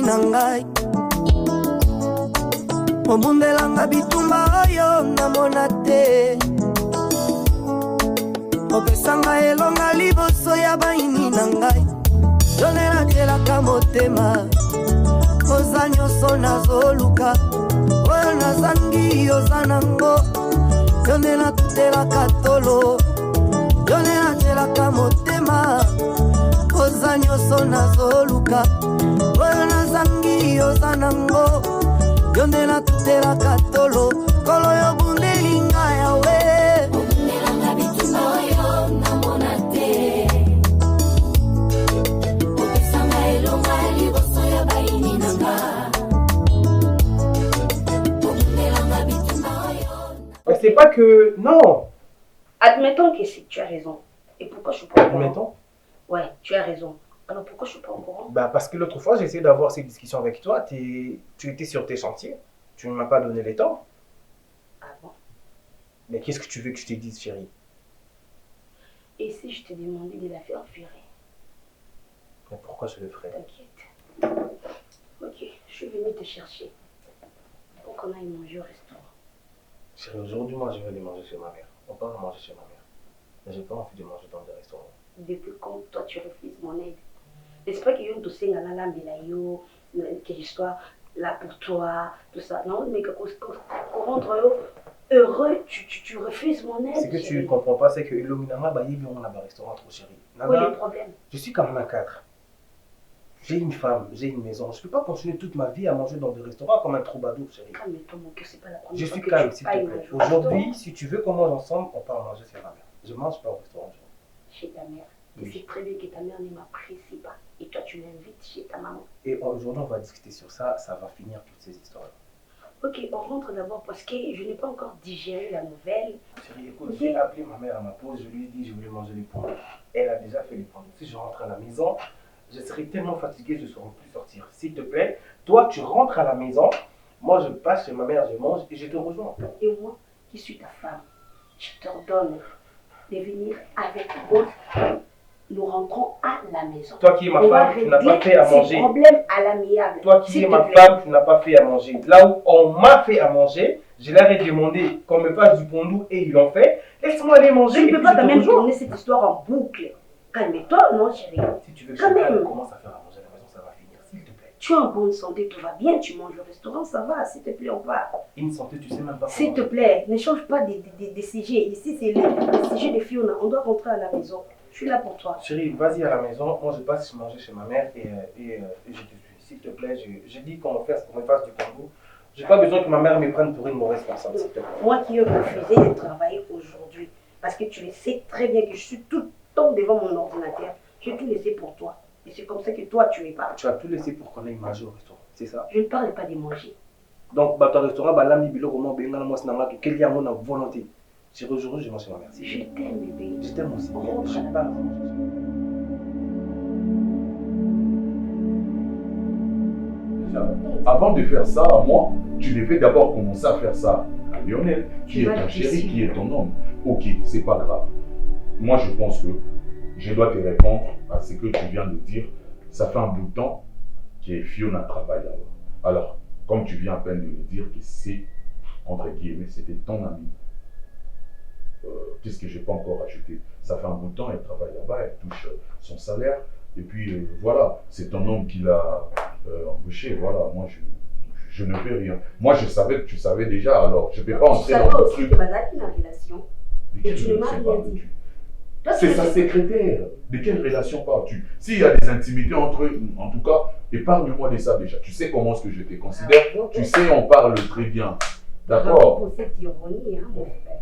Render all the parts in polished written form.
na ngai Omundelanga bitumba oyo namona te Opesanga elonga liboso ya baini na ngai Yonela telaka motema Oza nyonso nazoluka Oyo nazangi oza nango Yonela tutelaka tolo Yonela telaka motema Oza nyonso nazoluka Oyo nazangi oza nango Yonela tutelaka tolo Kolo yo bundelinga yawe Omundelanga bitumba oyo namona te Opesanga elonga liboso ya baini nanga Omundelanga bitumba oyo. C'est pas que... Non. Admettons que si tu as raison. Et pourquoi je suis pas au courant? Admettons. Ouais, tu as raison. Alors pourquoi je suis pas au courant? Bah parce que l'autre fois j'ai essayé d'avoir ces discussions avec toi, tu étais sur tes chantiers, tu ne m'as pas donné les temps. Ah bon? Mais qu'est-ce que tu veux que je te dise, chérie? Et si je te demandais de la faire virer? Mais pourquoi je le ferais? T'inquiète. Ok, je suis venue te chercher pour qu'on aille manger au restaurant. Chérie, aujourd'hui moi je vais aller manger chez ma mère. On part manger chez ma mère. Mais j'ai pas envie de manger dans des restaurants. Depuis quand toi tu refuses mon aide? J'espère qu'il y a un dossier dans la lambe que je sois là pour toi, tout ça. Non, mais pour rendre heureux, tu refuses mon aide. Ce que tu ne comprends pas, c'est que Illuminama, bah, il y a un restaurant trop chéri. Oui, le problème. Je suis quand même un cadre. J'ai une femme, j'ai une maison. Je ne peux pas continuer toute ma vie à manger dans des restaurants comme un troubadour, chérie. Calme-toi, mon cœur, c'est pas la première Je fois suis que calme, tu s'il te ailles plaît. manger au Aujourd'hui, si tu veux qu'on mange ensemble, on part manger chez ma mère. Je ne mange pas au restaurant. Chez ta mère. Oui. Tu sais très bien que ta mère ne m'apprécie pas. Et toi, tu l'invites chez ta maman. Et aujourd'hui, on va discuter sur ça. Ça va finir toutes ces histoires. Ok, on rentre d'abord parce que je n'ai pas encore digéré la nouvelle. Chérie, écoute, j'ai appelé ma mère à ma pause. Je lui ai dit que je voulais manger les pommes. Elle a déjà fait les pommes. Si je rentre à la maison, je serai tellement fatigué, je ne saurais plus sortir. S'il te plaît, toi, tu rentres à la maison. Moi, je passe chez ma mère, je mange et je te rejoins. Et moi, qui suis ta femme, je t'ordonne de venir avec moi. Nous rentrons à la maison. Toi qui es ma femme, tu n'as pas fait à manger. Problème à l'amiable. Toi qui es ma femme, tu n'as pas fait à manger. Là où on m'a fait à manger, je leur ai demandé qu'on me fasse du pondou et ils l'ont fait. Laisse-moi aller manger. Tu ne peux pas quand même tourner cette histoire en boucle. Calme-toi, non chérie. Si tu veux que je commence à faire à manger à la maison, ça va finir, s'il te plaît. Tu es en bonne santé, tout va bien, tu manges au restaurant, ça va, s'il te plaît, on va. Une santé, tu sais même pas. S'il te plaît, ne change pas des sujets. Ici, c'est le sujet de Fiona. On doit rentrer à la maison. Je suis là pour toi. Chérie, vas-y à la maison. Moi, je passe manger chez ma mère et je te suis. S'il te plaît, je dis qu'on me fasse du pondou. J'ai pas besoin que ma mère me prenne pour une mauvaise personne, s'il te plaît. Moi qui ai refusé de travailler aujourd'hui, parce que tu le sais très bien que je suis tout le temps devant mon ordinateur, j'ai tout laissé pour toi. Et c'est comme ça que toi, tu es pas. Tu as tout laissé pour qu'on aille manger au restaurant, c'est ça? Je ne parle pas de manger. Donc, ton restaurant, l'ami bilo, comment bien, moi, c'est normal, quel y a mon volonté. Si aujourd'hui, je mange chez ma mère. Je t'aime, bébé. Je t'aime aussi. Rentre Je à la pars. Avant de faire ça à moi, tu devais d'abord commencer à faire ça à Lionel, qui est ton chéri, qui est ton homme. Ok, c'est pas grave. Moi, je pense que je dois te répondre à ce que tu viens de dire. Ça fait un bout de temps que Fiona travaille là-bas. Alors, comme tu viens à peine de me dire que c'est, entre guillemets, c'était ton ami, qu'est-ce que je n'ai pas encore ajouté? Ça fait un bout de temps, elle travaille là-bas, elle touche son salaire. Et puis voilà, c'est ton homme qui l'a embauché. Voilà, moi je ne peux rien. Moi je savais que tu savais déjà, alors je ne peux pas entrer dans le truc. Tu savais aussi que une relation. Et tu ne m'as rien dit. C'est sa secrétaire. De quelle relation parles-tu? S'il y a des intimités entre eux, en tout cas, épargne-moi de ça déjà. Tu sais comment est-ce que je te considère. Tu sais, on parle très bien. D'accord? Pour cette ironie, hein, mon frère.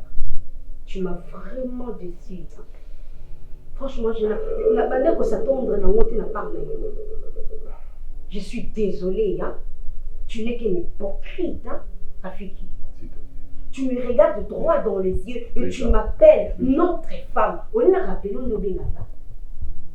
Tu m'as vraiment déçu. Hein. Franchement, je suis désolée. Hein. Tu n'es qu'une hypocrite, hein, Rafiki. Tu me regardes droit dans les yeux et tu m'appelles notre femme. On a rappelé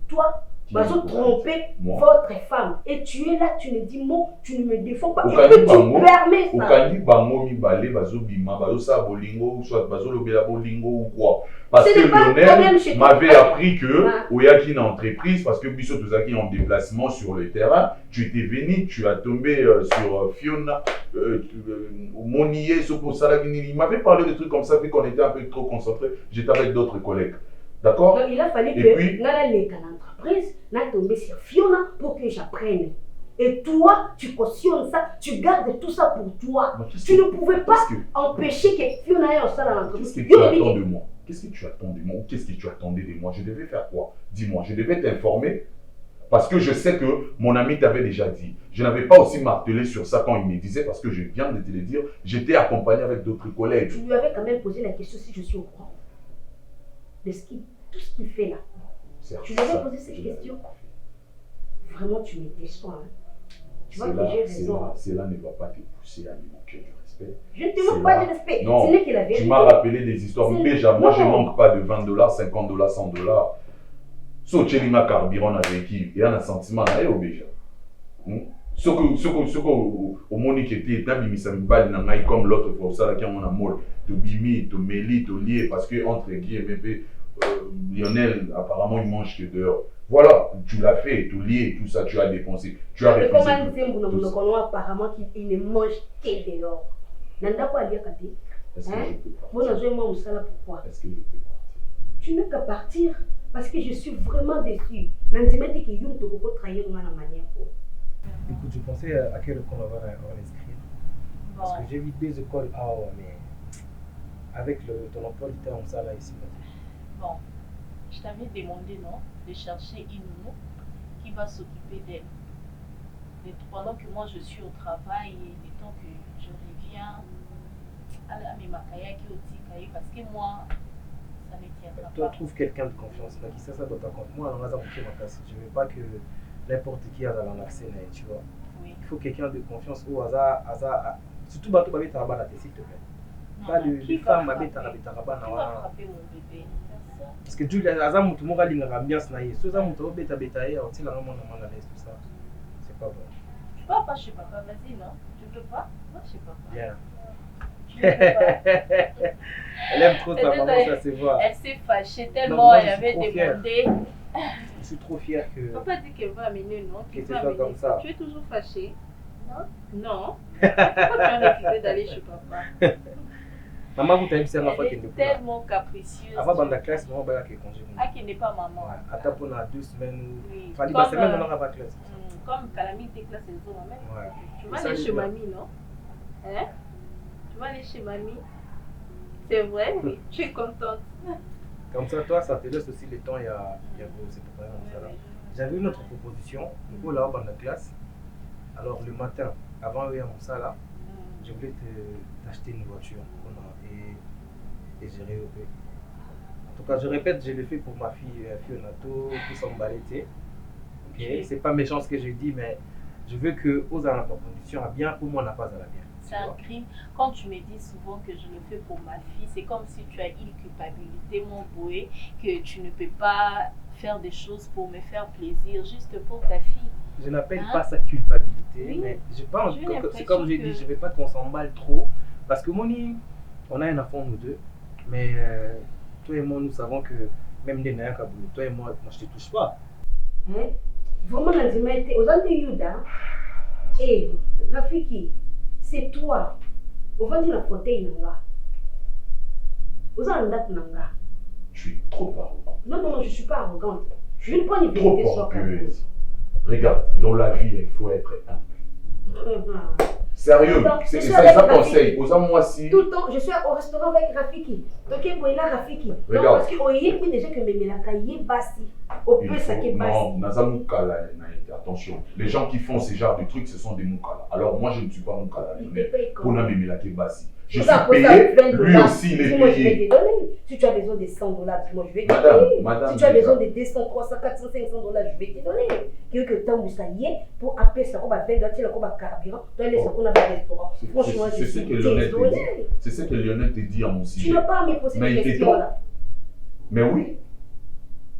Toi, tromper Moi. votre femme. Et tu es là, tu ne dis mot, tu ne me défends pas. Et Okandi que bango, tu permets ça. okandi bango mibale bazobima bazosala bolingo soit bazolobela bolingo ou quoi. Parce Ce que n'est pas un problème chez Lionel toi. m'avait appris que Ah. oyaki une entreprise parce que biso tozaki en déplacement sur le terrain, tu étais venu, tu as tombé sur Fiona, Monier, Soko Salagini. Il m'avait parlé de trucs comme ça, vu qu'on était un peu trop concentrés. J'étais avec d'autres collègues. D'accord? Donc il a fallu Et que puis- Nala n'est qu'à l'entreprise, n'a tombé sur Fiona pour que j'apprenne. Et toi, tu cautionnes ça, tu gardes tout ça pour toi. Mais qu'est-ce Tu que- ne pouvais pas qu'est-ce que- empêcher que Fiona ait un salle à Qu'est-ce l'entreprise. que Yo, tu il attends dit- de moi? Qu'est-ce que tu attends de moi? Ou qu'est-ce que tu attendais de moi? Je devais faire quoi? Dis-moi, je devais t'informer parce que je sais que mon ami t'avait déjà dit. Je n'avais pas aussi martelé sur ça quand il me disait parce que je viens de te le dire, j'étais accompagné avec d'autres collègues. Tu lui avais quand même posé la question si je suis au courant de tout ce qu'il fait là. C'est Tu lui avais ça, posé cette je l'avais question? pas fait. Vraiment, tu me déçois. Hein. Tu vois que Cela- j'ai raison. hein. Cela ne va pas te pousser à me manquer de respect. Je ne te C'est manque pas là. de respect. Non, Ce n'est que la vérité. Tu m'as rappelé des histoires. C'est- Déjà, moi je ne Non. manque pas de $20, $50, $100. So, tu as carburant avec qui? Il y a un sentiment là, déjà. Ce que au Monique était, t'as mibali na ngai comme l'autre fois, ça là qui a mon amour, to bimi, to meli, to lié, parce que entre guillemets, Lionel, apparemment, il mange que dehors. Voilà, tu l'as fait, to lié, tout ça, tu as dépensé. Tu as Mais refusé. comment nous sommes tout ça. nous apparemment qu'il ne mange que dehors. Nanda quoi dire Kate? Est-ce que Hein? je peux Moi, partir? moi, ça pourquoi? Est-ce que je peux partir? Tu n'as qu'à partir parce que je suis vraiment déçue. Nandimete que Youm te beaucoup trahir dans la manière. Écoute, je pensais à quelle école on va inscrire. Parce que j'ai vu des écoles, mais avec ton emploi du temps, ça là ici. Bon, je t'avais demandé, non, de chercher une nounou qui va s'occuper d'elle. Pendant que moi je suis au travail et le temps que je reviens à mes makaya qui au tikaye, parce que moi, ça ne tiendra Toi, pas. trouve quelqu'un de confiance. Qui ça doit t'accompagner. Moi, on va s'approcher ma place. Je ne veux pas que n'importe qui a dans l'accès, tu vois. Oui. Il faut quelqu'un de confiance au hasard. Surtout, bateau, s'il te plaît. Pas de Qui femmes, va bateau, frapper mon bébé? Personne. parce que Dieu, Azam, tout le monde a l'ambiance. Si Azam, tout le monde a bétaillé, on tient la main à l'aise, tout ça. C'est pas bon. Tu vas pas chez papa, vas-y, non? Tu veux pas? Va chez papa. Bien. Tu veux pas? Elle aime trop ta maman, ça se voit. Elle s'est fâchée Non, tellement, moi, je elle suis avait trop fier. demandé. Je suis trop fier que. Papa dit qu'elle va amener, non? Que Tu tu vas sois amener. comme ça. Tu es toujours fâchée? Non. Pourquoi tu as refusé d'aller chez papa? Maman, vous t'avez dit, c'est ma fois Elle qu'elle est ne peut tellement capricieuse. Avant, dans la classe, maman, elle a congé. Ah, qui n'est pas maman. Attends, pour 2 semaines. Oui. Fallait Comme, passer même dans la classe. Comme Calamité classe les autres, maman. Ouais. Tu vas Ça, aller je chez vois. mamie, non? Hein? Tu vas aller chez mamie? C'est vrai? Oui. Tu es contente? Comme ça, toi, ça te laisse aussi le temps, il y a c'est pour ça. J'avais une autre proposition, pour là dans la classe. Alors, le matin, avant de ça là, je voulais t'acheter une voiture et gérer au pays. En tout cas, je répète, je l'ai fait pour ma fille Fionato, qui s'emballait. Ok, c'est pas méchant ce que je dis, mais je veux que aux alentours conditions à bien, pour moi, on n'a pas à la bien. C'est un crime. Quand tu me dis souvent que je le fais pour ma fille, c'est comme si tu as une culpabilité, mon boué, que tu ne peux pas faire des choses pour me faire plaisir, juste pour ta fille. Je n'appelle Hein? pas ça culpabilité, Oui. mais je pense J'ai que c'est l'impression comme j'ai que- dit, je ne veux pas qu'on s'emballe trop. Parce que Moni, on a un enfant, nous deux, mais toi et moi, nous savons que même des Naya Kaboulou, toi et moi, je ne te touche pas. Hein? Vraiment, Nandimete, aux ans de Yuda, et Rafiki, c'est toi. Au vent de la fauteuil, Nanga. Aux ans de Nanga. Je suis trop arrogant. Non, je ne suis pas arrogante. Je ne prends une Trop vérité sur orgueilleuse. Regarde, dans la vie, il faut être humble. Sérieux, Attends, c'est je suis ça avec ça Rafiki. conseille. Aux moi si. Tout le temps, je suis au restaurant avec Rafiki. Donc, il y a Rafiki. Donc, Regarde. parce qu'il y a déjà que Memelaka y est bassi. Au Il peu, faut- ça qui est bassi. Non, Naza Moukala, attention. Les gens qui font ce genre de trucs, ce sont des Moukala. Alors moi, je ne suis pas Moukala. Il Mais te paye pour comment? Namemilake Bassi. Je Ça, suis pour ça, payé, 20 lui dollars. aussi il est Dis-moi, je vais payé. te donner. Si tu as besoin de 100 dollars, dis-moi, je vais te Madame, donner. madame, Si tu as déjà. besoin de 200, 300, 400, 500 dollars, je vais te donner. Que tant ça y est, pour appeler ça, comme à 20 dollars, comme à carburant, tu as laissé ça qu'on a dans le restaurant. C'est- Franchement, c'est je ce suis que Lionel te dit. désolée. C'est ce que Lionel te dit à mon Tu sujet. n'as pas à me poser Mais des il questions t'étonne. là. Mais oui,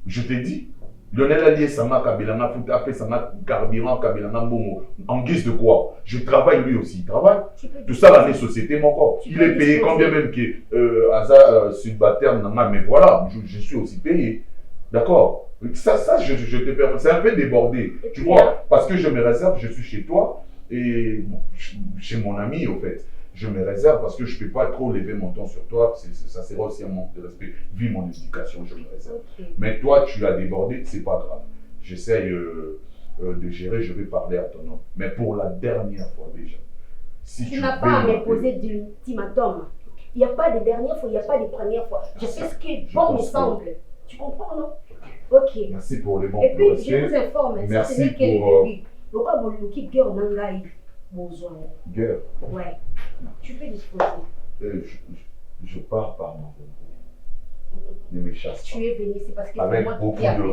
je t'ai dit. Lionel a lié Sanga Kabilanga, appelé Sanga Carburant, Kabilanga Mbongo. En guise de quoi? Je travaille, lui aussi, il travaille. Tout ça, l'année société, mon corps. Il est payé combien même que Asa Sudbater, mais voilà, je suis aussi payé. D'accord? Ça je te permets. C'est un peu débordé. Tu vois? Parce que je me réserve, je suis chez toi et bon, chez mon ami, au fait. Je me réserve parce que je ne peux pas trop lever mon ton sur toi. Ça sera aussi un manque de respect. Vu mon éducation, je me réserve. Okay. Mais toi, tu as débordé, c'est pas grave. J'essaye de gérer, je vais parler à ton homme. Mais pour la dernière fois déjà, si tu n'as pas à me poser d'ultimatum. Il n'y a pas de dernière fois, il n'y a pas de première fois. Je fais ce qui bon me semble. Tu comprends, non? Ok. Merci pour les bons et puis, je vous informe, merci ce n'est que le début. Pourquoi vous le quittez en anglais? Besoin. Guerre. Ouais. Tu peux disposer. Je pars par ma volonté. Ne me chasse pas. Tu es venu, c'est parce que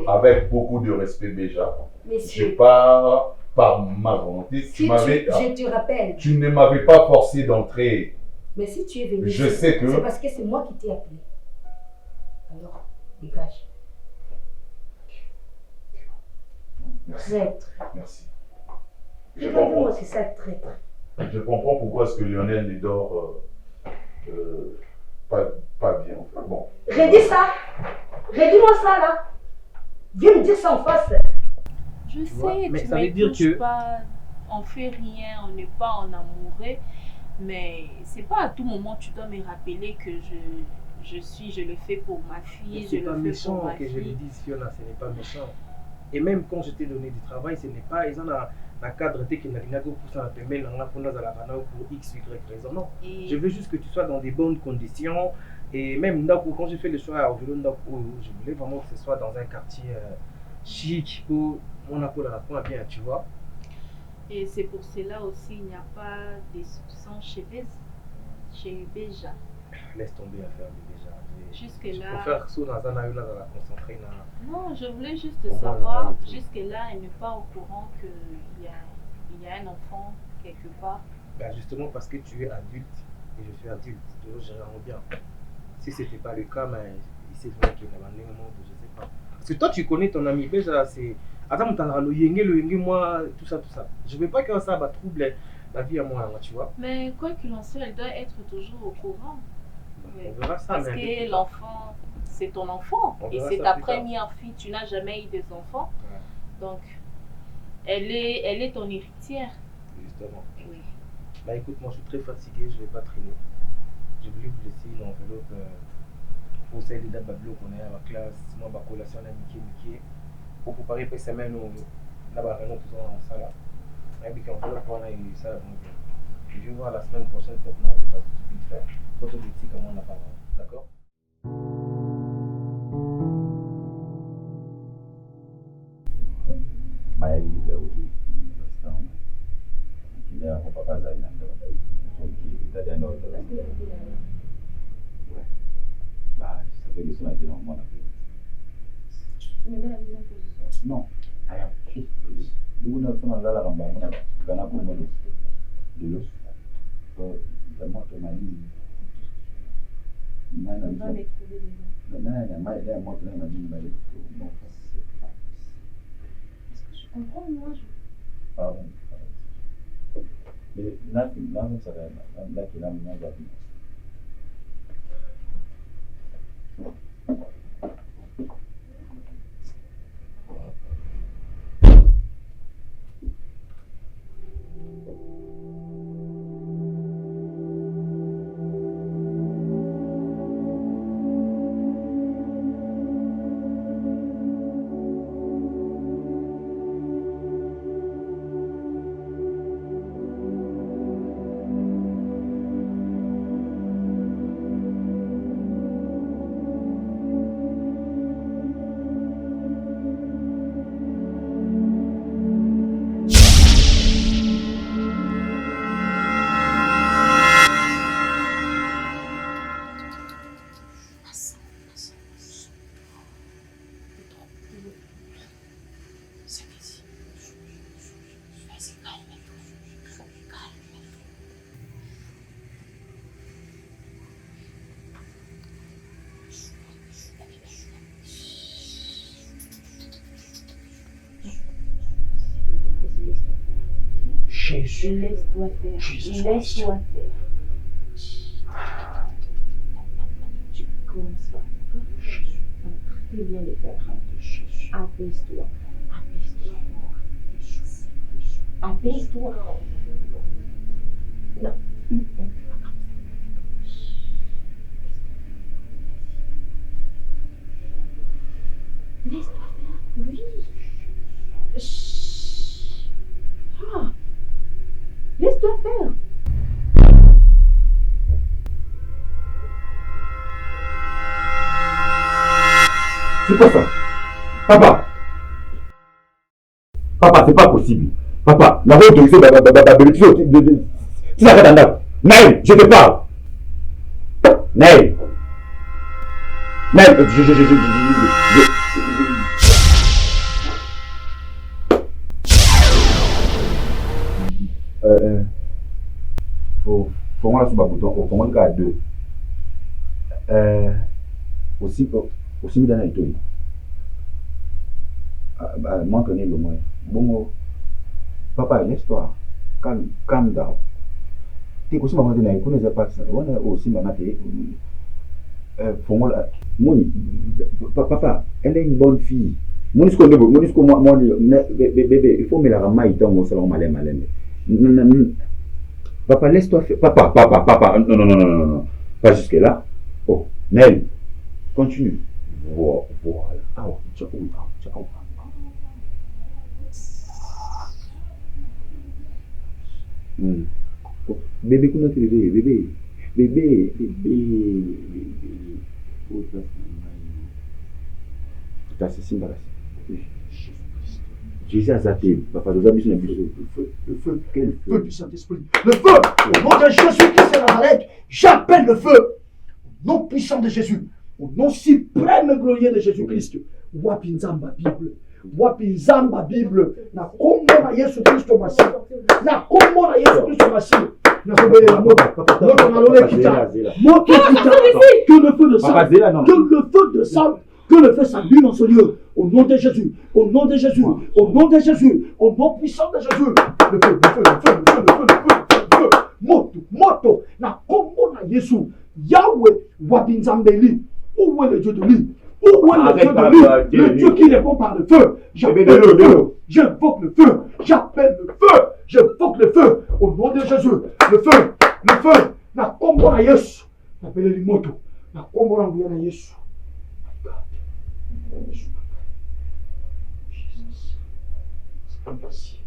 avec beaucoup de respect déjà. Messieurs. Je pars par ma volonté. Si je te rappelle. Tu ne m'avais pas forcé d'entrer. Mais si tu es venu, je sais que c'est parce que c'est moi qui t'ai appelé. Alors, dégage. Merci. Merci. Regardez-moi, c'est ça, traître. Je comprends pourquoi est-ce que Lionel ne dort pas bien. En fait. Bon. Redis ça. Redis-moi ça, là. Viens me dire ça en face. Je sais, mais ça veut dire que pas, on fait rien, on n'est pas en amoureux, mais c'est pas à tout moment tu dois me rappeler que je le fais pour ma fille, je le fais pour ma fille. C'est pas méchant que je le dise, Fiona, ce n'est pas méchant. Et même quand je t'ai donné du travail, ce n'est pas ils ont un cadre qui n'a pour ça pour X, Y raison. Non. Je veux juste que tu sois dans des bonnes conditions. Et même quand j'ai fait le choix à Ovelo, je voulais vraiment que ce soit dans un quartier chic pour mon appel à la bien, tu vois. Et c'est pour cela aussi il n'y a pas de soupçons chez Béja. Laisse tomber l'affaire de Béja. Jusque-là. Je préfère que dans un aïe là dans la concentrer. Non, je voulais juste savoir, jusque-là, elle n'est pas au courant qu'il y a un enfant quelque part. Ben justement parce que tu es adulte et je suis adulte, tu dois gérer bien. Si ce n'était pas le cas, mais il s'est fait qu'il y a un moment, je ne sais pas. Parce que toi, tu connais ton ami Béja, c'est. Attends, tu as le yenge, moi, tout ça. Je ne veux pas que ça va troubler la vie à moi, tu vois. Mais quoi qu'il en soit, elle doit être toujours au courant. On verra ça. Parce que l'enfant, c'est ton enfant. Et c'est ta première fille, tu n'as jamais eu des enfants. Ouais. Donc, elle est ton héritière. Justement. Oui. Bah écoute, moi je suis très fatigué, je ne vais pas traîner. J'ai voulu vous laisser l'enveloppe pour celle de Bablo qu'on est à la classe, moi ma collation amitié, pour préparer pour semaine où là-bas nous tous en salle. Et puis l'enveloppe on a eu ça. Je vais voir la semaine prochaine peut-être non, je vais pas tout de faire. Photo de petit comment on a parlé. D'accord? Maya ilikuwa uki sawa. Kila kwa papa za ina ndio. Italia ndio. Ouais. Bah, ça fait des semaines que non moi. Non. Aya. Nous nous sommes là là en bas, kana pour moi. De l'eau. Vraiment ton ami. On va me trouver des gens. Je comprends, moi, Pardon. Mais là, ça va. Là, qui est là, maintenant, va venir. Jésus. Laisse-toi faire. Jesus Laisse-toi faire. Tu commences pas. Ça va très bien le faire. Apaise-toi. Apaise-toi. Apaise-toi. Non. Laisse-toi faire. Oui. Chut. Ah. Laisse-toi faire. C'est quoi ça? Papa! Papa, c'est pas possible. Papa, la route de tu n'arrêtes pas. Naël, je te parle. Naël. Naël, faut moi là sur ma bouton, au comment il y a deux. Aussi mis dans la étoile. Moi, je connais le moins. Bon, papa, laisse-toi. Calm down. Tu sais, maman, tu n'as pas ça. On a aussi maman. Papa, elle est une bonne fille. Bébé, il faut me la ramener au salon malin. Papa, laisse-toi faire. Papa, non. Pas jusque là. Oh, Nel, continue. Voilà. Ciao. Bébé, comment tu réveilles? Bébé. Jésus a zappé. Papa, nous avons besoin Le feu. Quel feu du Saint-Esprit. Le feu. Au nom de Jésus-Christ de Nazareth, j'appelle le feu. Au nom puissant de Jésus. Au nom suprême et glorieux de Jésus-Christ. Wapinzamba Bible. Na kombo na Yesu Kristo Masihi. Na kombo na Yesu Kristo Masihi. Na sobele la moto. Moto na lole kita. Moto kita. Que le feu de sang. Que le feu de sang. Que le feu s'allume dans ce lieu. Au nom de Jésus. Au nom de Jésus. Au nom de Jésus. Au nom puissant de Jésus. Le feu. Moto. Na kombo na Yesu. Yahweh Wapinzambeli. Où est le Dieu de lui? Où est le Dieu de lui? Le Dieu qui répond par le feu. J'appelle le feu. J'invoque le feu. J'appelle le feu. J'invoque le feu. Au nom de Jésus. Le feu. Na kombo na Yesu. N'appelle le moto. Na kombo na nguya na Yesu. Merci.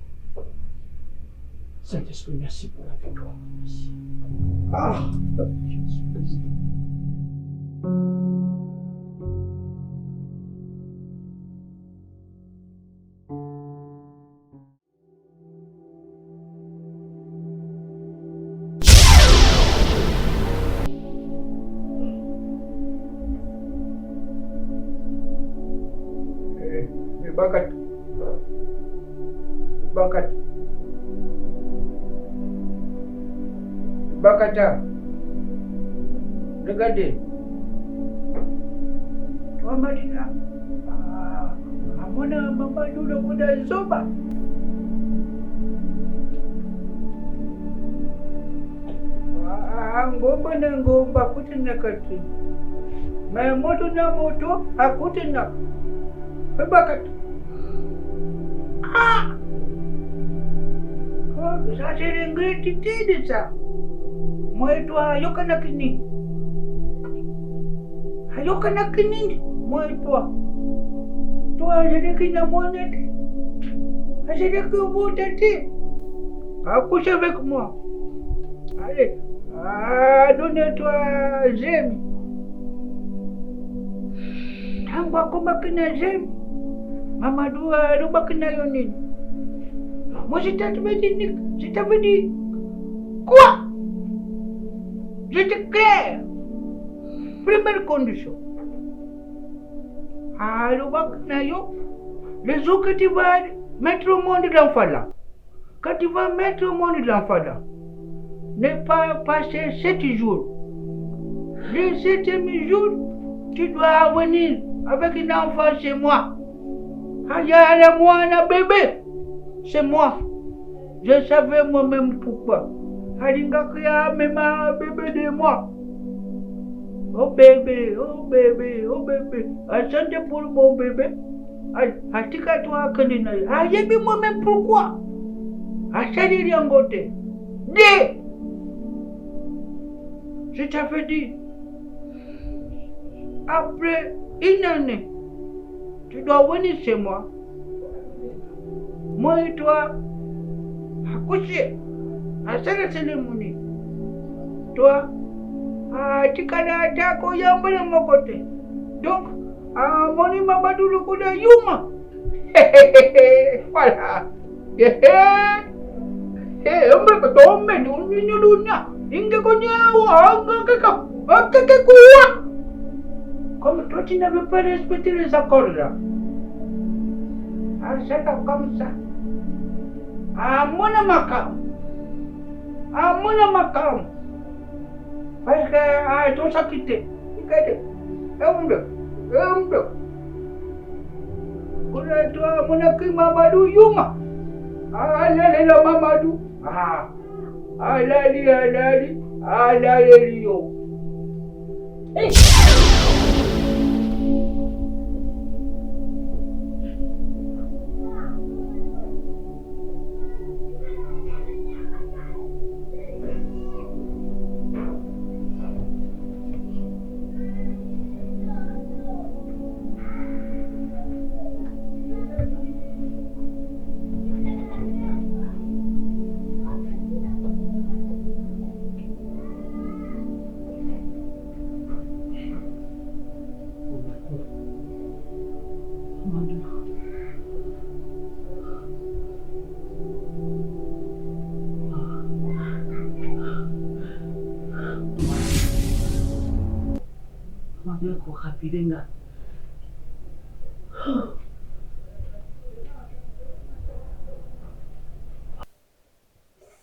Saint-Esprit, merci pour la victoire. Merci. Jésus-Christ. Bakata. Regardez. Toi, Marina. Amona, maman, nous le Bouddha Zoba. Ngomba kutina kati. Mais moto na moto akutina. Bakata. Ça c'est l'ingratitude de ça. Moi et toi, ayokana kini. Moi et toi. Toi, je dis qu'il n'a pas été. Je dis que vous t'êtes. Accouche avec moi. Allez. Donne-toi, j'aime. Tangwa kuma kina j'aime. Mamadou, ruba kina yonini. Moi, je t'avais dit. Quoi? J'étais clair. Première condition. Le jour que tu vas mettre au monde l'enfant là, quand tu vas mettre au monde l'enfant là, ne pas passer 7 jours. Le 7e jour, tu dois venir avec un enfant chez moi. Moi, un bébé. C'est moi. Je savais moi-même pourquoi. Alinga Kria même un bébé de moi. Oh bébé, oh bébé, oh bébé. Chante pour mon bébé. Atika toi Kanina. J'ai dit moi-même pourquoi. Achadi Riangote. Dis. Je t'avais dit. Après une année, tu dois venir chez moi. Moi et toi, accoucher, à cette cérémonie. Toi, tu connais ta koyamba de mon côté. Donc, mon Mamadou le coup de Yuma. Voilà. On peut pas tomber dans une luna. Inge comme toi, tu n'avais pas respecté les accords là. C'est comme ça. Mon makam. Parce que tout ça quitté. Regardez. Toi, mon aki Mamadou Yuma. Là, Mamadou. Alali, yo. Hey!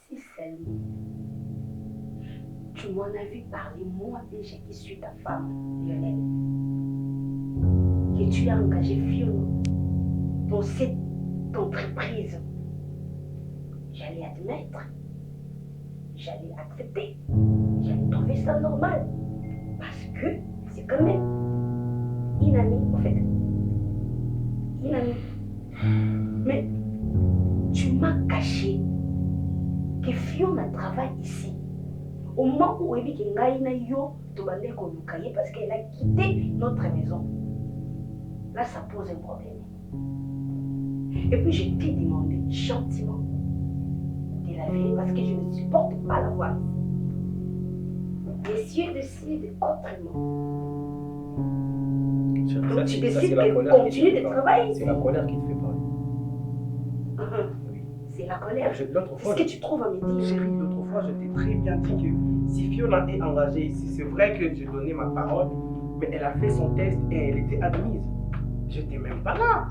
Si seulement tu m'en avais parlé, moi déjà qui suis ta femme, Lionel, que tu as engagé Fiona dans cette entreprise, j'allais admettre, j'allais accepter, j'allais trouver ça normal. Parce que c'est quand même une amie, en fait. Une amie. Mais tu m'as caché que Fiona travaille ici. Au moment où elle dit qu'elle a parce qu'elle a quitté notre maison. Là, ça pose un problème. Et puis, je t'ai demandé gentiment de la vérité parce que je ne supporte pas la voir. Les cieux décident autrement. Donc tu décides qu'elle continue de travailler. C'est la colère qui te fait parler. C'est la colère. Qu'est-ce que tu trouves à me dire? Chérie, l'autre fois, je t'ai très bien dit que si Fiona est engagée ici, c'est vrai que j'ai donné ma parole, mais elle a fait son test et elle était admise. Je n'étais même pas là.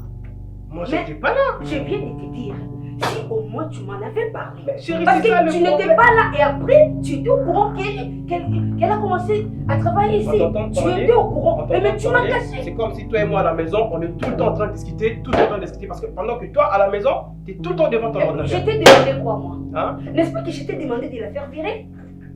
Moi, je n'étais pas là. Je viens de te dire. Si au moins tu m'en avais parlé. Mais chérie, parce que ça, tu n'étais pas là et après tu étais au courant qu'elle a commencé à travailler ici. Tu étais au courant. Mais tu m'as caché. C'est comme si toi et moi à la maison, on est tout le temps en train de discuter, parce que pendant que toi à la maison, tu es tout le temps devant ton ordinateur. Je t'ai demandé quoi moi? Hein? N'est-ce pas que je t'ai demandé de la faire virer?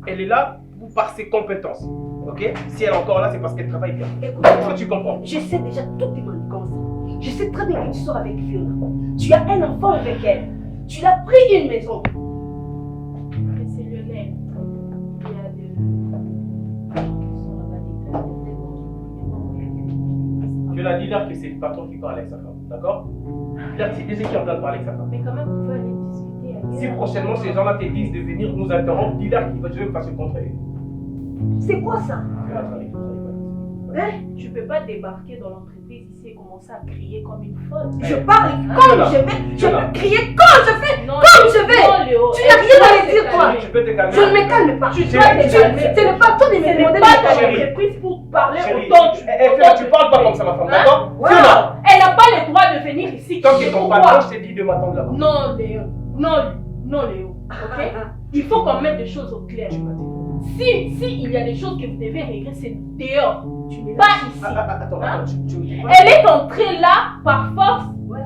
Elle est là par ses compétences. Ok? Si elle est encore là, c'est parce qu'elle travaille bien. Écoute, est-ce que tu comprends? Je sais déjà toutes tes manigances. Je sais très bien que tu sors avec Fiona. Tu as un enfant avec elle. Tu l'as pris une maison. Mais c'est Lionel. Il y a des gens qui sont là-bas des Tu l'as dit là que c'est le patron qui parle avec sa femme. D'accord? Là, c'est déjà qui en train de parler avec sa femme. Mais quand même, vous pouvez aller discuter ailleurs. Si prochainement ces gens-là te disent de venir nous interrompre, dis-leur qu'il va jouer passer contre eux. C'est quoi ça? Tu peux pas débarquer dans l'entreprise ici et commencer à crier comme une folle. Je parle comme je vais. Je peux crier comme je fais. Non, comme je vais. Non, Léo. Tu n'as rien à me dire, toi. Tu peux te calmer. Je ne me calme pas. Tu Ce n'est pas toi de me demander de pas me dans calmer. l'entreprise pour parler Chérie, autant. tu parles pas comme ça, ma femme, d'accord? Voilà. Elle n'a pas le droit de venir ici. Tant que ton patron, je t'ai dit de m'attendre là-bas. Non, Léo. Non, Léo. Ok? Il faut qu'on mette des choses au clair. Si il y a des choses que vous devez régler, c'est dehors. Pas ici. Attends, Hein? tu Elle est entrée là par force. Ouais.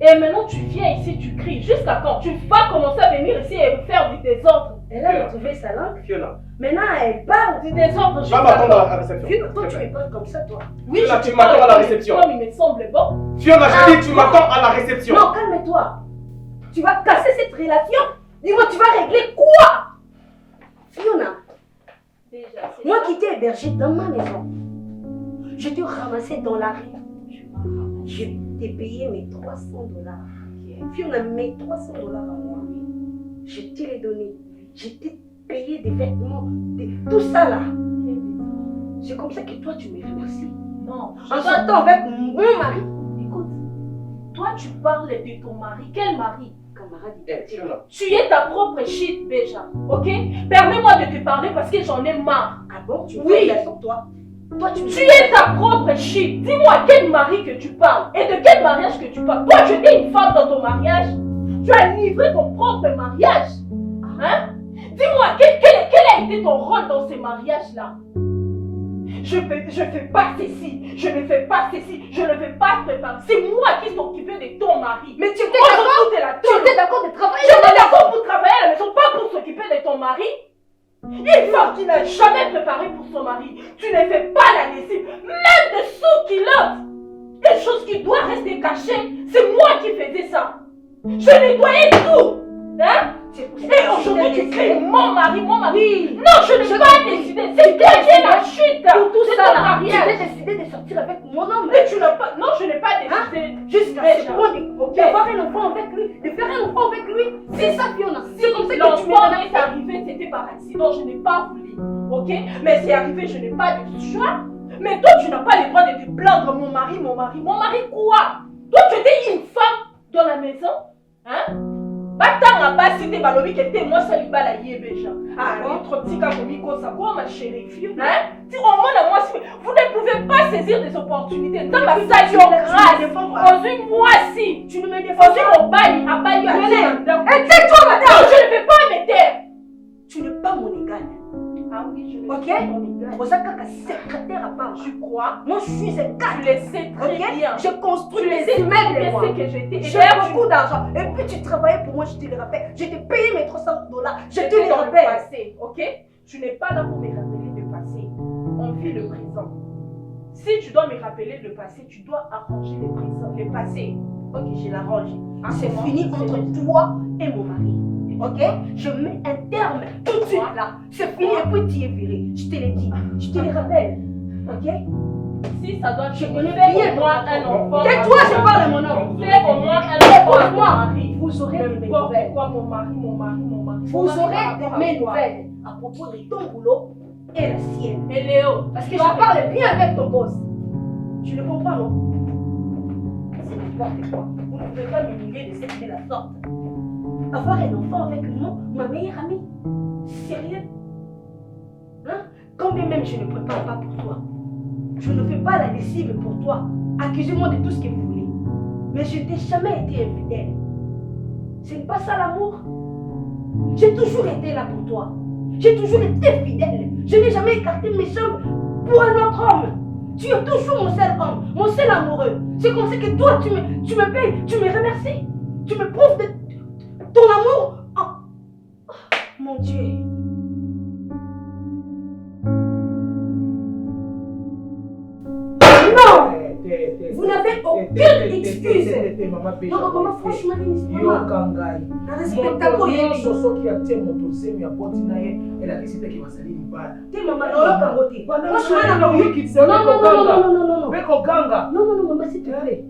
Et maintenant tu viens ici, tu cries. Jusqu'à quand? Tu vas commencer à venir ici et faire du désordre. Elle a retrouvé sa langue. Fiona. Maintenant, elle parle. Du désordre Va jusqu'à m'attendre à quand? la réception. Fiona, toi, tu me parles comme ça, toi. Oui, Fiona, je tu te m'attends parle à la comme réception. Comme il me semble bon. Fiona, j'ai dit tu m'attends à la réception. Non, calme-toi. Tu vas casser cette relation. Dis-moi, tu vas régler quoi? Fiona, Déjà, c'est moi ça. qui t'ai hébergé dans ma maison, je t'ai ramassé dans la rue. Je t'ai payé mes $300. Fiona, mes $300 à moi, je t'ai les donné. Je t'ai payé des vêtements, tout ça là. C'est comme ça que toi tu me remercies. Non. En sortant avec mon mari. Écoute, toi tu parles de ton mari. Quel mari? Camarade, Fiona. Tu es ta propre shit déjà, ok? Permets-moi de te parler parce que j'en ai marre. ah bon, tu Oui. fais sur toi. Toi tu Tu es ta propre shit. Dis-moi quel mari que tu parles et de quel mariage que tu parles. Toi, tu étais une femme dans ton mariage. Tu as livré ton propre mariage. Hein? Dis-moi quel a été ton rôle dans ces mariages-là? Je fais pas ceci, je ne fais pas ceci, je ne vais pas préparer. C'est moi qui s'occupais de ton mari. Mais tu étais d'accord de travailler Je dans suis la d'accord maison. pour travailler à la maison, pas pour s'occuper de ton mari. Une femme qui n'a jamais préparé pour son mari, tu ne fais pas la lessive, même des sous-culottes, des choses qui doivent rester cachées. C'est moi qui faisais ça. Je nettoyais tout. Hein? Et aujourd'hui tu cries mon mari, mon mari. Oui. Non, je n'ai pas décidé. C'est toi qui es la chute. Pour tout C'est ça ton là, mariage. j'ai décidé de sortir avec mon homme. Mais tu n'as pas. Non, je n'ai pas décidé. Jusqu'à ce Déjà. point d'avoir un enfant avec lui, de faire un enfant avec lui. C'est ça, Fiona. C'est comme ça que tu L'enfant me est arrivé, c'était par accident, je n'ai pas voulu. Ok? Mais c'est arrivé, je n'ai pas de choix. Mais toi, tu n'as pas le droit de te plaindre, mon mari, mon mari. Mon mari quoi? Toi, tu étais une femme dans la maison. Hein? Batanga basi te balobi que te moi saliba la yebeja. Ah, trop tika komiko ça quoi ma chérie? Hein? Si au moins la moi vous ne pouvez pas saisir des opportunités. Dans ma salle grâce. Dans une mois-ci, tu ne me défends pas mon bail à bail à Et tais-toi, madame. Non, je ne vais pas me taire. Tu n'es pas mon égal. Ah oui, je le Ok? sais, mon égal. Vous êtes un secrétaire à part. Tu crois? Moi, je suis un Tu cadre. le sais très Ok? bien. Je Tu construis le les sais immeubles, très moi. bien que j'ai été. J'ai beaucoup d'argent. Et puis tu travaillais pour moi, je te le rappelle. Je t'ai payé mes $300. Je te J'étais le dans le rappelle. passé, ok? Tu n'es pas là pour me rappeler le passé. On vit le présent. Si tu dois me rappeler le passé, tu dois arranger le présent, le passé. Ok, je l'arrange. Ah, C'est comment? fini entre toi et mon mari. Ok? Je mets un terme tout de suite là. C'est fini et puis tu es viré. Je te l'ai dit. Je te le rappelle. Ok? Si ça doit Je te connais faire bien au moins un enfant. Tais-toi, je parle à mon homme. Fais au moins un enfant à ton Écoute-moi. mari. Vous aurez de mes N'importe nouvelles. quoi, mon mari, mon mari, mon mari. Vous Mon mari aurez par rapport de à mes quoi? nouvelles à propos de ton boulot et la sienne. Et Léo, Parce que je parle bien avec ton boss. Tu le comprends, non? C'est n'importe quoi. Vous ne pouvez pas m'humilier de cette la sorte. Avoir un enfant avec moi, ma meilleure amie. Sérieux? Hein? Quand bien même je ne prépare pas pour toi. Je ne fais pas la lessive pour toi. Accusez-moi de tout ce que vous voulez. Mais je n'ai jamais été infidèle. Ce n'est pas ça l'amour. J'ai toujours été là pour toi. J'ai toujours été fidèle. Je n'ai jamais écarté mes jambes pour un autre homme. Tu es toujours mon seul homme, mon seul amoureux. C'est comme ça que toi, tu me payes, tu me remercies. Tu me prouves de ton amour. Oh, mon Dieu. Non! Vous n'avez aucune excuse. Maman, franchement, yokangai respecte moto nyonso soki atie moto nsemi aboti na ye elakisi teke basali libala bekoganga Non, s'il te plaît.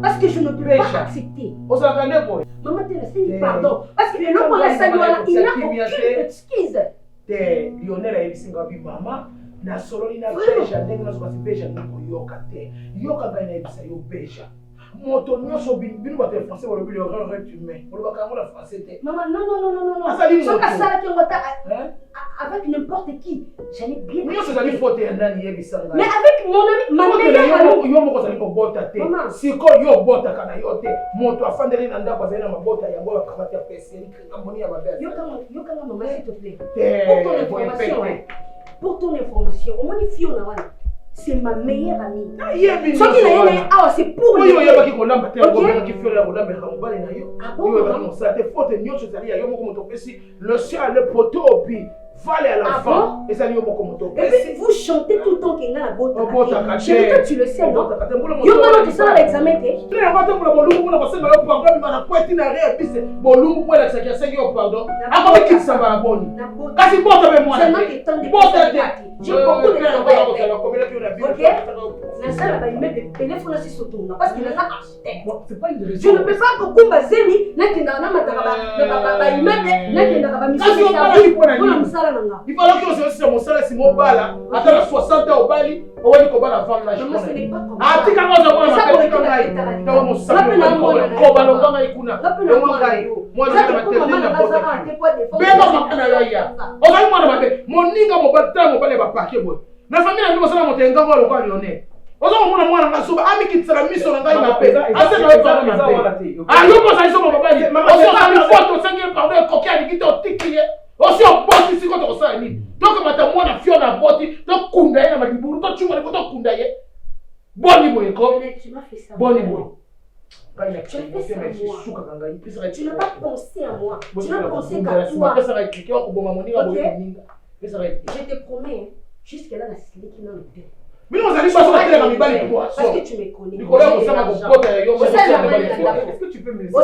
Parce que je ne peux pas accepter. ozalaka nde boye Maman, pardon. Parce que le nom la saluera, il n'a aucune excuse. te lionel ayebisinga bi mama nasololi na beja ndenge nazokasi beja ndenge koyoka te yoka ngai nayebisa yo beja moto nyonso bino bato ya français balobi l'erreur humain olobaka yango na français te Maman, non. Azali Soki moto. asalaki yango ata Hein? avec n'importe qui, j'allais bien. nyonso ezali faute ya ndani yebisa ngai Mais avec mon ami, ma meilleure amie. yo moko ozali kobota te Maman. sikoyo yo obotaka na yo te moto afandeli na ndako azali na mabota yango bakabati ya pesi amoni ya mabe Yokanga maman, s'il te plaît. te Pour ton information, boye hein. Pour ton information, au moins Fiona wana. c'est ma meilleure amie. Yebi Ce qui est ah, c'est pour lui. lui. Il y a qui kolamba te ngombe qui fait la kolamba ka mobali na yo. Ah bon? Yo ça te faute nyonso zali ya yo moko moto pesi le ciel le poteau puis vale à l'enfant. Et ça lui moko moto pesi. Et puis vous chantez tout le temps qu'il y a la botte. Chérie, toi tu le sais non? Yo maintenant tu sors l'examen té. Tu n'as pas de bolungu pour passer ma pardon mais na poeti na rien puis c'est bolungu pour la sakia 5 yo pardon. Encore qui ça va boni. Kasi botte avec moi. C'est moi qui tente de botte. J'ai beaucoup de travail. Ok? La salle va y mettre des téléphones sur ce tour parce qu'il est là architecte. C'est pas une raison. Je ne peux pas que Kumba Zemi n'a qu'il n'a pas y mettre n'a qu'il n'a pas mis il faut que je mon salaire si mon bala attends 60 ans au bali on va dire qu'on va la femme là je pense. Ah tu quand on va m'appeler quand on dans mon salaire on va le ganga ikuna moi je vais m'atteler na porte ben non ma kana ya on va moi na babe mon ninga mo battra mo bale ba paquet boy na famille na ndimo sala mo tenga ngo lokwa lionel ozo mona mwana ngasuba ami kitsala miso na ngai mape ase na pa na mape ah yo ko sa iso mo babali ozo sa mi photo sengi pardon kokia ni kito tikiye ozo boti siko to sa ni donc mata mwana fiona boti to kunda ye na maliburu to chuma ko to kunda ye boni boy ko tu m'as fait ça boni boy tu n'as pas pensé à moi tu n'as pensé qu'à toi je te promets jusque là la siliki qui n'a le thé. Mais non, ça pas la mibali pour parce que tu me connais. Nicolas, on est-ce que tu peux me laisser?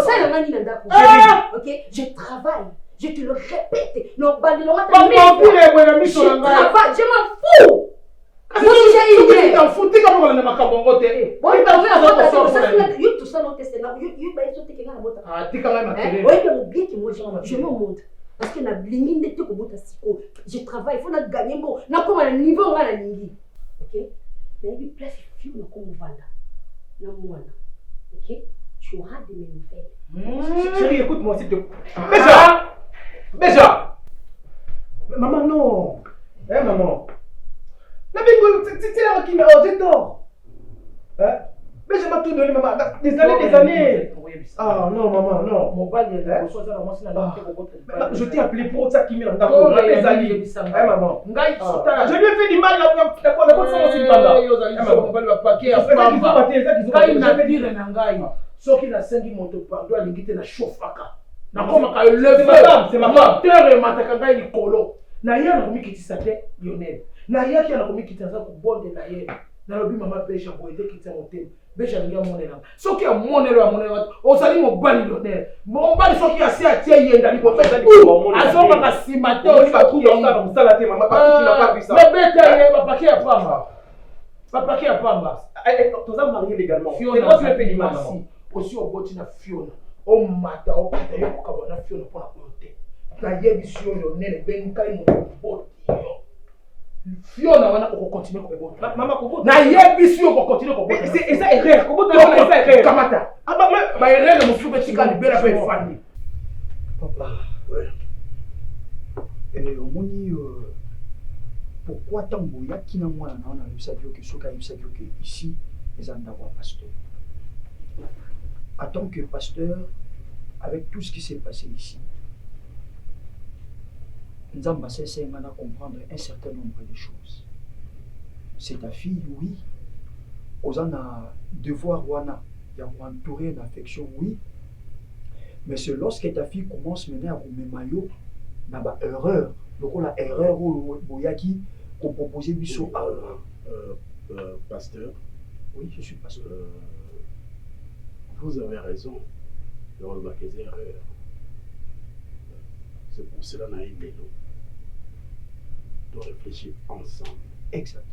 Ok, je travaille. Je te le répète. Non, je m'en fous. Moi, j'ai t'en foutu comme on a ma cabongote. Bon, il t'a fait tout ça, non, testé. Ah, tu quand même je me montre. Parce que na blingi ndete ko bota siko. Je travaille, il faut na gagner bon. Na comme na niveau nga na lingi. OK? Na une place fille na comme vanda. Na mwana. OK? Tu auras de mes nouvelles. Chérie, écoute-moi s'il te plaît. Déjà. Maman non. Hein maman. La bingo, c'est là qui m'a j'ai tort. Hein? Mais je m'ai tout donné, maman. Des années. Ah non, maman, non. Mon bal est là. Je t'ai appelé pour ça qui m'a dit. Les alliés. Hein, maman. Je lui ai fait du mal. Soki na sengi moto pardon alingite na chauffaka. Na koma ka lever. C'est ma femme. Terre mataka ngai likolo. Na ya na komikitisa te Lionel. Na ya ki na komikitisa ko bonde na ye. Na lobi mama pesha boyete kitsa motel. Besha ngia monela. Soki a monela osali mo bali Lionel. Mo bali soki asi atie yenda liko pesa liko. Azonga ka simate o fa ku yonga musala te mama parce que tu n'as pas vu ça. Mais bête ye ba paquet à pamba. Ba paquet à pamba. Nous sommes mariés légalement. C'est moi qui fais l'image. Aussi au boti na Fiona. O mata o kata yo kabana Fiona pour la côté. Na yebi sio Lionel ben kai mo boti yo. Fiona wana ko continuer ko boti. Maman ko na yebi sio ko continuer ko boti. Et ça erreur. Comment tu as ça erreur? Kamata. Ah ba erreur mo fuba tika libera pe famille. Papa. Ouais. Omoni pourquoi tant boya kina mwana na na yebisa que soka yebisa que ici les andako pasteur. En tant que pasteur, avec tout ce qui s'est passé ici, nous avons essayé de comprendre un certain nombre de choses. C'est ta fille, oui. Aux en a devoir wana, il y a entouré d'affection, oui. Mais c'est lorsque ta fille commence maintenant à remettre maillot, n'a pas erreur. Donc on a erreur au boyaki qu'on proposait biso. Pasteur. Oui, je suis pasteur. Vous avez raison. On va des erreurs. C'est pour cela qu'on a eu de réfléchir ensemble. Exactement.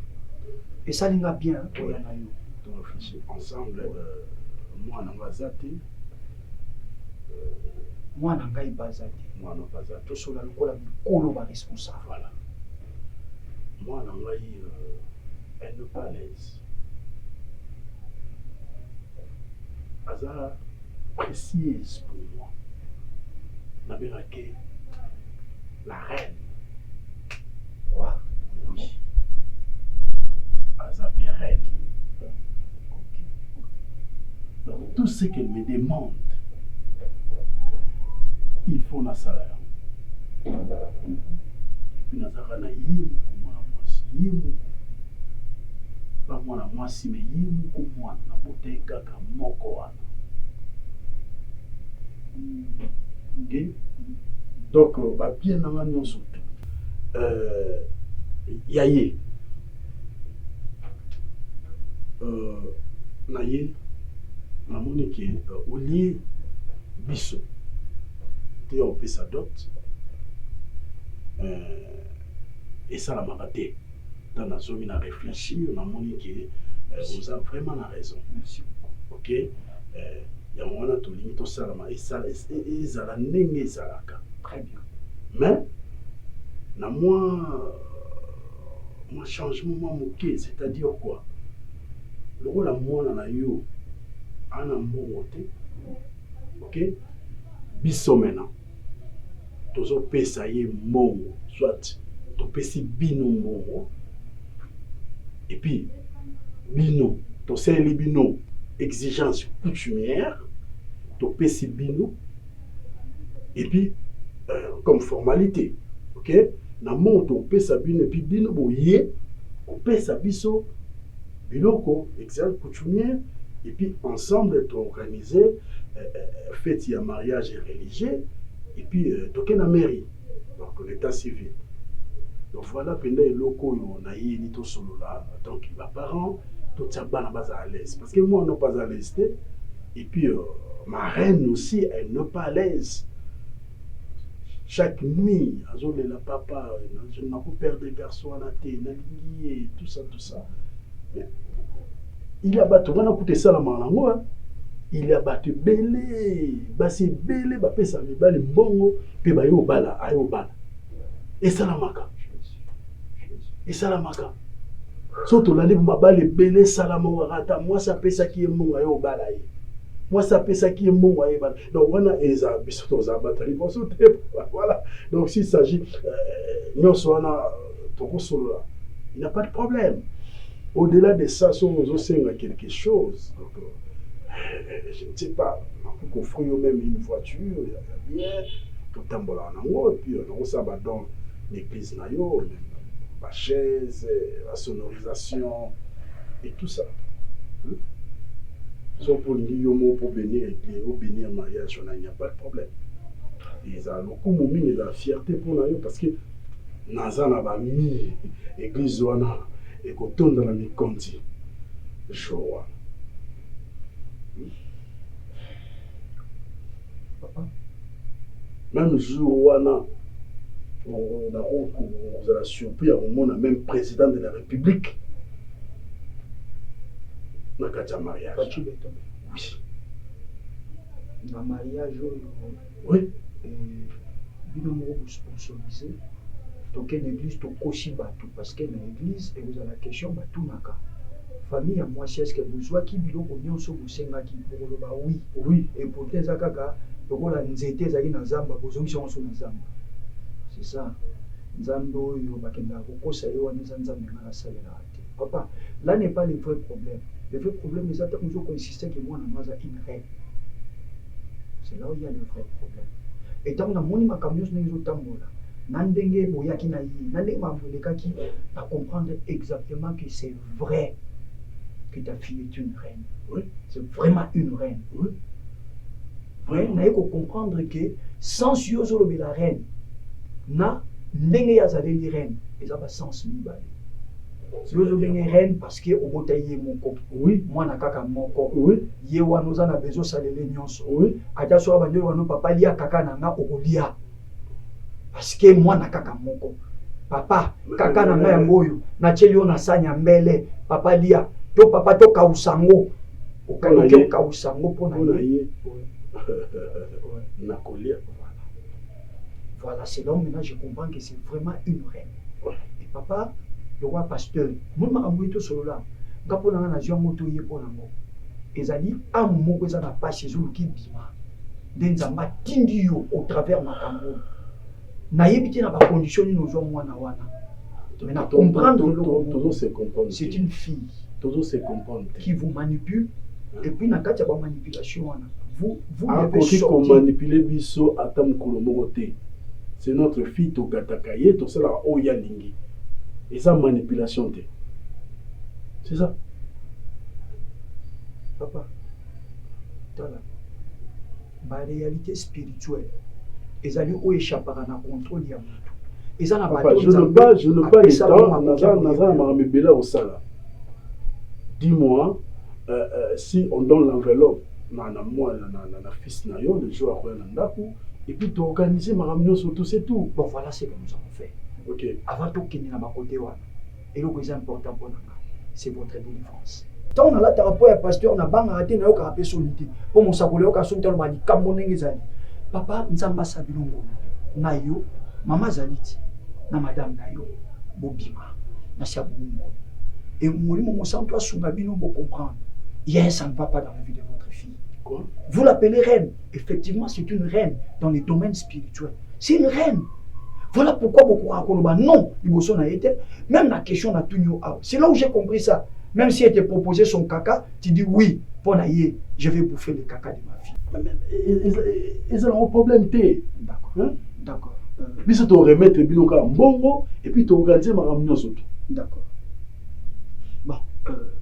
Et ça n'a bien. Oui. De réfléchir ensemble. Moi, je vais zati. Moi, je vais bazati. Moi, je vais zati. Tout cela, le responsable. Voilà. Moi, je vais être pas à l'aise. Hasard précise pour moi. Nabelake, la reine. Quoi? Oui. Hasard bien reine. Donc tout ce qu'elle me demande, il faut un salaire. Et puis Nazara na yimu kumamos, yimu. pas mwana mwasi mais ye moko mwana nabota ye kaka moko wana. Ok, donc babie nanga nyonso tu ya ye na ye namoni ke olie biso te opesa dot esalamaka te ntan nazomi na réfléchir namoni ke oza vraiment na raison. Ok, yango wana tolingi tosalama ezala ndenge ezalaka très bien, mais na moi changement mwa moke, c'est-à-dire quoi, lokola mwana na yo ana mbongo te, ok, biso mena tozopesa ye mbongo, soit topesi bino mbongo, et puis bino tosali bino exigence coutumière, topesi bino, et puis comme formalité, ok, na monto topesa bino, et puis bino boye kopesa biso biloko exigence coutumière, et puis ensemble t'organiser fête ya mariage religieux, et puis toke na mairie, donc l'état civil. Donc voilà, pendant loko yo na yini to solo là, donc les parents tout ça bana baza à l'aise, parce que moi non pas à l'aise, et puis ma reine aussi elle n'est pas à l'aise. Chaque nuit azole la papa je n'ai pas perdre des garçons à la tête, et tout ça. Mais il a battu, on a coûté ça la main, il a battu belé, basé belé, bapé sa mibale mbongo, puis ba yo bala, ayo bala. Et ça la maka. Surtout la livre mabale belé salama warata, moi ça peut ça qui est mbongo ayo bala. Moi ça peut ça qui est mbongo ayo bala. Donc on a eza biso za batari pour sauter. Voilà. Donc s'il s'agit nyonso wana toko solo là, il n'y a pas de problème. Au-delà de ça, si on a quelque chose, donc, je ne sais pas, on peut offrir même une voiture, il y a bien, tout tambola en haut, et puis on a dans l'église, la chaise, la sonorisation, et tout ça. Sauf pour le mot pour bénir le mariage, il n'y a pas de problème. Ils ont beaucoup de la fierté pour nous, parce que nous avons mis l'église, et qu'on tourne dans la mi-conti. Joie. Papa? Même jour, on a surpris à un moment, même président de la République. Dans le mariage. Oui. Dans le mariage, oui. Nous avons sponsorisé. Donc, une église, tu aussi bateau. Parce que l'église, et vous avez la question, bateau naka. Famille, à moi, est-ce que vous voyez qui bilo on so vous senga qui oui. Oui. Et pour tes akaka, donc la nzete zaki na zamba, bozongi son so na zamba. C'est ça. Nzambo yo bakenda ko sa yo wana nzambe na sala la. Papa, là n'est pas le vrai problème. Le vrai problème, c'est que nous avons insisté que moi, on a une reine. C'est là où il y a le vrai problème. Et tant que nous avons camion, nous avons Nandenge boyaki na yi, nandenge mavolekaki à comprendre exactement que c'est vrai que ta fille est une reine. Oui. C'est vraiment une reine. Oui. Ouais, n'a eu qu'à comprendre que sans yozo la reine, na ndenge ya zaleli reine, et ça va sens mibale. Yozo benge reine parce que au botaye moko. Oui. Moi na kaka moko. Oui. Ye wanoza na bezo salele nyonso. Oui. Aja so abanyo wano papa lia kaka na nga okolia. Parce que moi na kaka moko. Papa, kaka na nga yangoyo, na chelio na sanya mbele, papa lia, to papa to kausango. Okaloke kausango pona ye. Na kolia. Voilà, c'est là où maintenant je comprends que c'est vraiment une reine. Et papa, le roi pasteur, moi ma amouito solo là, ngapo na na zio moto ye pona ngo. Ezali amoko eza na passe zulu ki bima. Denzamba tindi yo au travers makambo. Na yebiti na ba condition ni nozo mwana wana. Mais na comprendre c'est une fille qui vous manipule et puis na kati ba manipulation wana. Vous devez sortir. Manipuler biso atam kolomote. C'est notre fille Togatakaye, tout cela oya lingi. Et ça manipulation te. C'est ça. Papa, tala, ma réalité spirituelle, ils allaient où échapper à la contrôle ya mutu. Ils en a Papa, je ne pas les temps, Nazan Maramebela au Sala. Dis-moi, si on donne l'enveloppe, moi, fils Nayo, le jour après Nandaku, et puis tu organises ma réunion sur tout, c'est tout. Bon, voilà ce que nous avons fait. Ok. Avant tout, qu'il n'y a pas côté, et le plus important pour nous, c'est votre délivrance. Tant on a la thérapie à pasteur, on a bang arrêté, on a carapé solité. Pour mon saboulé, on a son tel mani, kamboné zali. Papa, nous avons pas bilongo. Nayo, maman zaliti, na madame Nayo, bobima, na siaboumo. Et moi, mon sang, toi, sous ma vie, nous comprendre. Yes, ça ne va pas dans la vie de votre fille. Quoi? Vous l'appelez reine. Effectivement, c'est une reine dans les domaines spirituels. C'est une reine. Voilà pourquoi beaucoup racontent. Non, il a été. Même la question n'a tout. C'est là où j'ai compris ça. Même si elle te proposait son caca, tu dis oui, pour naïe, je vais bouffer le caca de ma fille. Ils ont un problème. D'accord. Hein? D'accord. Puis tu remettre Biloka en bongo et puis tu organises ma réunion sur tout. D'accord. Bon,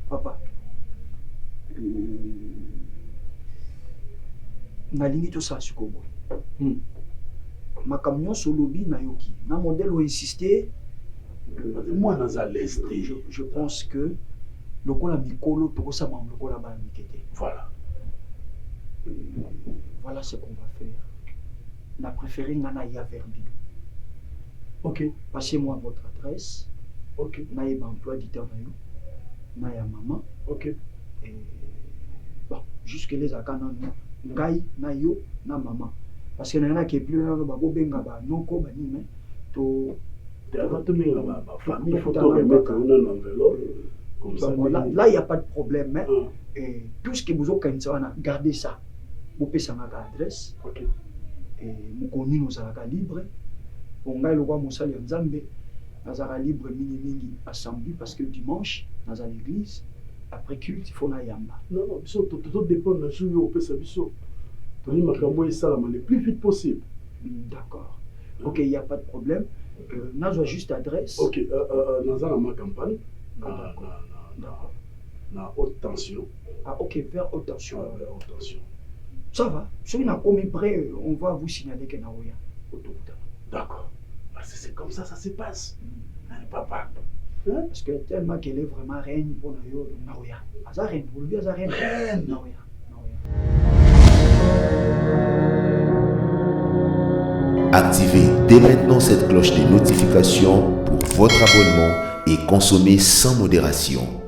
papa. Nalingi tout ça sur Kobo. Ma camion sur lobby na yoki. Na modèle où insister. Moi dans à l'est. Je pense que le col a mikolo tout ça le col a ba mikete. Voilà. Voilà ce qu'on va faire. On a préféré ngana ya verbi. Ok. Passez-moi votre adresse. Ok. Na yeba emploi d'état na yo. Na ya maman. Ok. Et bon, jusque les akana ngai na yo na maman. Parce que na yana qui plus là ba benga ba noko ba ni mais to avant tout ma famille faut remettre une enveloppe comme ça. Là il y a pas de problème mais et tout ce que vous avez gardez ça. Vous pouvez ça notre adresse. OK. Et nous connait nous ça libre. On ngai le roi Moussali Nzambe nazara libre mingi assemblée parce que dimanche dans l'église après culte il faut na yamba. Non non, tout dépend de jour au pesa biso. Tony makambo et ça le plus vite possible. D'accord. OK, il y a pas de problème. Nazo juste adresse. OK, nazara ma campagne na haute tension. Ah OK, vers haute tension. Vers haute tension. Ça va. Si on a commis près, on va vous signaler que naoya autoroute. D'accord. C'est comme ça se passe. Papa. Hein? Parce que tellement qu'elle est vraiment reine pour naoya. Aza reine, vous lui aza reine. Naoya. Activez dès maintenant cette cloche de notification pour votre abonnement et consommez sans modération.